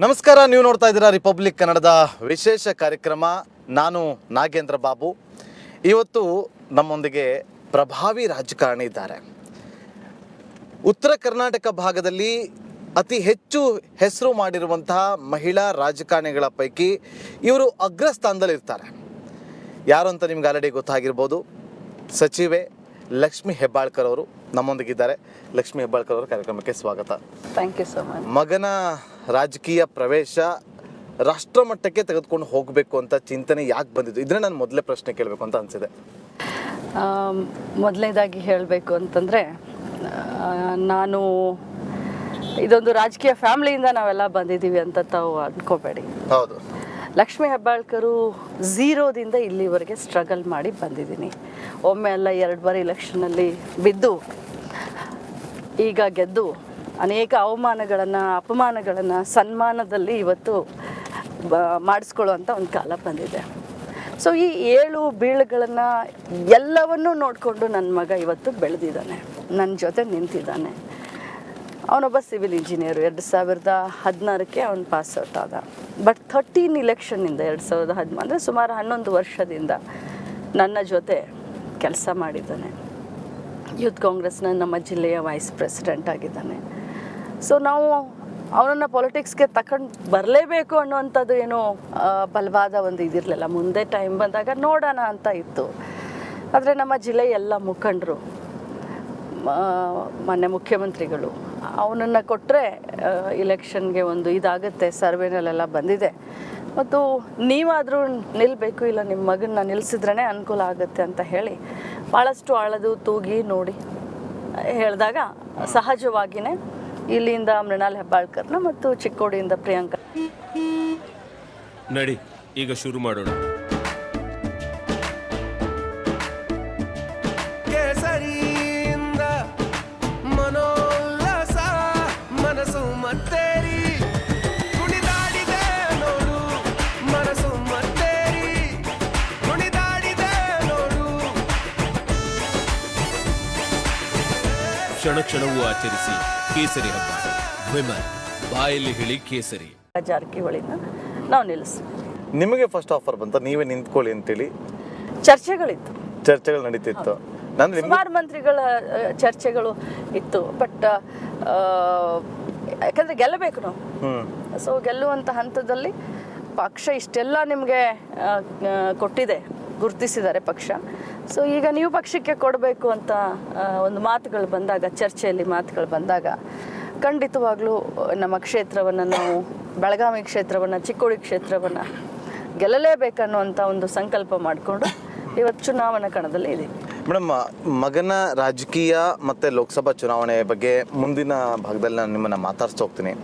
ನಮಸ್ಕಾರ, ನೀವು ನೋಡ್ತಾ ಇದ್ದೀರಾ ರಿಪಬ್ಲಿಕ್ ಕನ್ನಡದ ವಿಶೇಷ ಕಾರ್ಯಕ್ರಮ. ನಾನು ನಾಗೇಂದ್ರ ಬಾಬು. ಇವತ್ತು ನಮ್ಮೊಂದಿಗೆ ಪ್ರಭಾವಿ ರಾಜಕಾರಣಿ ಇದ್ದಾರೆ. ಉತ್ತರ ಕರ್ನಾಟಕ ಭಾಗದಲ್ಲಿ ಅತಿ ಹೆಚ್ಚು ಹೆಸರು ಮಾಡಿರುವಂತಹ ಮಹಿಳಾ ರಾಜಕಾರಣಿಗಳ ಪೈಕಿ ಇವರು ಅಗ್ರಸ್ಥಾನದಲ್ಲಿರ್ತಾರೆ. ಯಾರು ಅಂತ ನಿಮ್ಗೆ ಆಲ್ರೆಡಿ ಗೊತ್ತಾಗಿರ್ಬೋದು. ಸಚಿವೆ ಲಕ್ಷ್ಮಿ ಹೆಬ್ಬಾಳ್ಕರ್ ಅವರು ನಮ್ಮೊಂದಿಗಿದ್ದಾರೆ. ಲಕ್ಷ್ಮಿ ಹೆಬ್ಬಾಳ್ಕರ್ ಅವರ ಕಾರ್ಯಕ್ರಮಕ್ಕೆ ಸ್ವಾಗತ. Thank you so much. ಮಗನ ರಾಜಕೀಯ ಪ್ರವೇಶ ರಾಷ್ಟ್ರಮಟ್ಟಕ್ಕೆ ತೆಗೆದುಕೊಂಡು ಹೋಗಬೇಕು ಅಂತ ಚಿಂತನೆ ಯಾಕೆ ಬಂದಿದ್ದು? ಇದನ್ನ ನಾನು ಮೊದಲೇ ಪ್ರಶ್ನೆ ಕೇಳಬೇಕು ಅಂತ ಅನಿಸಿದೆ. ಮೊದಲನೇದಾಗಿ ಹೇಳಬೇಕು ಅಂತಂದರೆ, ನಾನು ಇದೊಂದು ರಾಜಕೀಯ ಫ್ಯಾಮಿಲಿಯಿಂದ ನಾವೆಲ್ಲ ಬಂದಿದ್ದೀವಿ ಅಂತ ತಾವು ಅಂದ್ಕೋಬೇಡಿ. ಹೌದು, ಲಕ್ಷ್ಮಿ ಹೆಬ್ಬಾಳ್ಕರು ಝೀರೋದಿಂದ ಇಲ್ಲಿವರೆಗೆ ಸ್ಟ್ರಗಲ್ ಮಾಡಿ ಬಂದಿದ್ದೀನಿ. ಒಮ್ಮೆ ಅಲ್ಲ, 2 ಬಾರಿ ಎಲೆಕ್ಷನಲ್ಲಿ ಬಿದ್ದು ಈಗ ಗೆದ್ದು ಅನೇಕ ಅವಮಾನಗಳನ್ನು, ಅಪಮಾನಗಳನ್ನು ಸನ್ಮಾನದಲ್ಲಿ ಇವತ್ತು ಮಾಡಿಸ್ಕೊಳ್ಳುವಂಥ ಒಂದು ಕಾಲ ಬಂದಿದೆ. ಸೊ ಈ 7 ಬೀಳುಗಳನ್ನು ಎಲ್ಲವನ್ನೂ ನೋಡಿಕೊಂಡು ನನ್ನ ಮಗ ಇವತ್ತು ಬೆಳೆದಿದ್ದಾನೆ, ನನ್ನ ಜೊತೆ ನಿಂತಿದ್ದಾನೆ. ಅವನೊಬ್ಬ ಸಿವಿಲ್ ಇಂಜಿನಿಯರು. 2016ಕ್ಕೆ ಅವನು ಪಾಸ್ಔಟ್ ಆದ. ಬಟ್ 13 ಇಲೆಕ್ಷನ್ನಿಂದ 2013 ಅಂದರೆ ಸುಮಾರು 11 ವರ್ಷದಿಂದ ನನ್ನ ಜೊತೆ ಕೆಲಸ ಮಾಡಿದ್ದಾನೆ. ಯೂತ್ ಕಾಂಗ್ರೆಸ್ನ ನಮ್ಮ ಜಿಲ್ಲೆಯ ವೈಸ್ ಪ್ರೆಸಿಡೆಂಟ್ ಆಗಿದ್ದಾನೆ. ಸೊ ನಾವು ಅವನನ್ನು ಪೊಲಿಟಿಕ್ಸ್ಗೆ ತಗೊಂಡು ಬರಲೇಬೇಕು ಅನ್ನುವಂಥದ್ದು ಏನು ಬಲವಾದ ಒಂದು ಇದಿರಲಿಲ್ಲ. ಮುಂದೆ ಟೈಮ್ ಬಂದಾಗ ನೋಡೋಣ ಅಂತ ಇತ್ತು. ಆದರೆ ನಮ್ಮ ಜಿಲ್ಲೆಯ ಎಲ್ಲ ಮುಖಂಡರು, ಮಾನ್ಯ ಮುಖ್ಯಮಂತ್ರಿಗಳು ಅವನನ್ನು ಕೊಟ್ಟರೆ ಇಲೆಕ್ಷನ್ಗೆ ಒಂದು ಇದಾಗುತ್ತೆ, ಸರ್ವೆನಲ್ಲೆಲ್ಲ ಬಂದಿದೆ, ಮತ್ತು ನೀವಾದರೂ ನಿಲ್ಲಬೇಕು, ಇಲ್ಲ ನಿಮ್ಮ ಮಗನ್ನ ನಿಲ್ಲಿಸಿದ್ರೇ ಅನುಕೂಲ ಆಗುತ್ತೆ ಅಂತ ಹೇಳಿ ಭಾಳಷ್ಟು ಆಳದು ತೂಗಿ ನೋಡಿ ಹೇಳಿದಾಗ ಸಹಜವಾಗಿಯೇ ಇಲ್ಲಿಂದ ಮೃಣಾಲ್ ಹೆಬ್ಬಾಳ್ಕರ್ನ ಮತ್ತು ಚಿಕ್ಕೋಡಿಯಿಂದ ಪ್ರಿಯಾಂಕಾ ನಡಿ ಈಗ ಶುರು ಮಾಡೋಣ. ಮನೋಲ್ಲಾಸ ಮನಸ್ಸು ಮತ್ತೇರಿ ಕುಣಿದಾಡಿದೆ ನೋಡು, ಮನಸ್ಸು ಮತ್ತೇರಿ ಕುಣಿದಾಡಿದೆ ನೋಡು. ಕ್ಷಣ ಕ್ಷಣವೂ ಆಚರಿಸಿ ಕೇಸರಿ ಹಬ್ಬ. ವಿಮಲ್ ಬಾಯಲ್ಲಿ ಹೇಳಿ ಕೇಸರಿ. ಜಾರಕಿಹೊಳಿನ ನಾವು ನಿಲ್ಲಿಸ್ತೀವಿ. ನಿಮಗೆ ಫಸ್ಟ್ ಆಫರ್ ಬಂತ ನೀವೇ ನಿಂತ್ಕೊಳ್ಳಿ ಅಂತೇಳಿ ಚರ್ಚೆಗಳು ನಡೀತಿತ್ತು. ಸುಮಾರು ಮಂತ್ರಿಗಳ ಚರ್ಚೆಗಳು ಇತ್ತು. ಬಟ್ ಯಾಕಂದರೆ ಗೆಲ್ಲಬೇಕು ನಾವು. ಸೊ ಗೆಲ್ಲುವಂಥ ಹಂತದಲ್ಲಿ ಪಕ್ಷ ಇಷ್ಟೆಲ್ಲ ನಿಮಗೆ ಕೊಟ್ಟಿದೆ, ಗುರುತಿಸಿದ್ದಾರೆ ಪಕ್ಷ. ಸೊ ಈಗ ನೀವು ಪಕ್ಷಕ್ಕೆ ಕೊಡಬೇಕು ಅಂತ ಒಂದು ಮಾತುಗಳು ಬಂದಾಗ, ಚರ್ಚೆಯಲ್ಲಿ ಮಾತುಗಳು ಬಂದಾಗ, ಖಂಡಿತವಾಗ್ಲೂ ನಮ್ಮ ಕ್ಷೇತ್ರವನ್ನು ನಾವು, ಬೆಳಗಾವಿ ಕ್ಷೇತ್ರವನ್ನು, ಚಿಕ್ಕೋಡಿ ಕ್ಷೇತ್ರವನ್ನು ಗೆಲ್ಲಲೇಬೇಕನ್ನುವಂಥ ಒಂದು ಸಂಕಲ್ಪ ಮಾಡಿಕೊಂಡು ಇವತ್ತು ಚುನಾವಣಾ ಕಣದಲ್ಲಿ ಇದ್ದೀವಿ. ಮೇಡಮ್, ಮಗನ ರಾಜಕೀಯ ಮತ್ತು ಲೋಕಸಭಾ ಚುನಾವಣೆ ಬಗ್ಗೆ ಮುಂದಿನ ಭಾಗದಲ್ಲಿ ನಾನು ನಿಮ್ಮನ್ನು ಮಾತಾಡ್ಸ್ತಾ ಹೋಗ್ತೀನಿ.